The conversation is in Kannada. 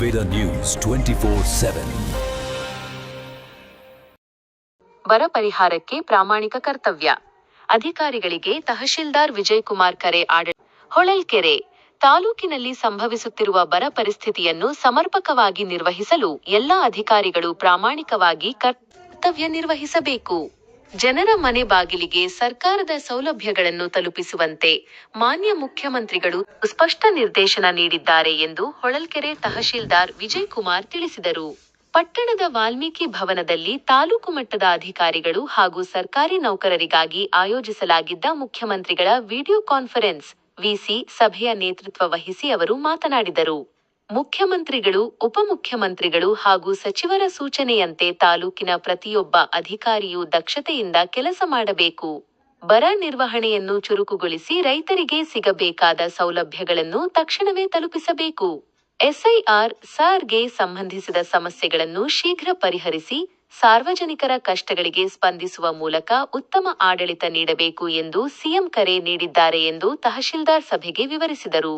Veda News 24/7. ಬರ ಪರಿಹಾರಕ್ಕೆ ಪ್ರಾಮಾಣಿಕ ಕರ್ತವ್ಯ. ಅಧಿಕಾರಿಗಳಿಗೆ ತಹಶೀಲ್ದಾರ್ ವಿಜಯಕುಮಾರ್ ಕರೆ. ಹೊಳಲ್ಕೆರೆ ತಾಲೂಕಿನಲ್ಲಿ ಸಂಭವಿಸುತ್ತಿರುವ ಬರ ಪರಿಸ್ಥಿತಿಯನ್ನು ಸಮರ್ಪಕವಾಗಿ ನಿರ್ವಹಿಸಲು ಎಲ್ಲ ಅಧಿಕಾರಿಗಳು ಪ್ರಾಮಾಣಿಕವಾಗಿ ಕರ್ತವ್ಯ ನಿರ್ವಹಿಸಬೇಕು. ಜನರ ಮನೆ ಬಾಗಿಲಿಗೆ ಸರ್ಕಾರದ ಸೌಲಭ್ಯಗಳನ್ನು ತಲುಪಿಸುವಂತೆ ಮಾನ್ಯ ಮುಖ್ಯಮಂತ್ರಿಗಳು ಸ್ಪಷ್ಟ ನಿರ್ದೇಶನ ನೀಡಿದ್ದಾರೆ ಎಂದು ಹೊಳಲ್ಕೆರೆ ತಹಶೀಲ್ದಾರ್ ವಿಜಯಕುಮಾರ್ ತಿಳಿಸಿದರು. ಪಟ್ಟಣದ ವಾಲ್ಮೀಕಿ ಭವನದಲ್ಲಿ ತಾಲೂಕು ಮಟ್ಟದ ಅಧಿಕಾರಿಗಳು ಹಾಗೂ ಸರ್ಕಾರಿ ನೌಕರರಿಗಾಗಿ ಆಯೋಜಿಸಲಾಗಿದ್ದ ಮುಖ್ಯಮಂತ್ರಿಗಳ ವಿಡಿಯೋ ಕಾನ್ಫರೆನ್ಸ್ (ವಿಸಿ) ಸಭೆಯ ನೇತೃತ್ವ ವಹಿಸಿ ಅವರು ಮಾತನಾಡಿದರು. ಮುಖ್ಯಮಂತ್ರಿಗಳು, ಉಪಮುಖ್ಯಮಂತ್ರಿಗಳು ಹಾಗೂ ಸಚಿವರ ಸೂಚನೆಯಂತೆ ತಾಲೂಕಿನ ಪ್ರತಿಯೊಬ್ಬ ಅಧಿಕಾರಿಯೂ ದಕ್ಷತೆಯಿಂದ ಕೆಲಸ ಮಾಡಬೇಕು. ಬರ ನಿರ್ವಹಣೆಯನ್ನು ಚುರುಕುಗೊಳಿಸಿ ರೈತರಿಗೆ ಸಿಗಬೇಕಾದ ಸೌಲಭ್ಯಗಳನ್ನು ತಕ್ಷಣವೇ ತಲುಪಿಸಬೇಕು. ಎಸ್ಐಆರ್, ಸಾರ್ಗೆ ಸಂಬಂಧಿಸಿದ ಸಮಸ್ಯೆಗಳನ್ನು ಶೀಘ್ರ ಪರಿಹರಿಸಿ ಸಾರ್ವಜನಿಕರ ಕಷ್ಟಗಳಿಗೆ ಸ್ಪಂದಿಸುವ ಮೂಲಕ ಉತ್ತಮ ಆಡಳಿತ ನೀಡಬೇಕು ಎಂದು ಸಿಎಂ ಕರೆ ನೀಡಿದ್ದಾರೆ ಎಂದು ತಹಶೀಲ್ದಾರ್ ಸಭೆಗೆ ವಿವರಿಸಿದರು.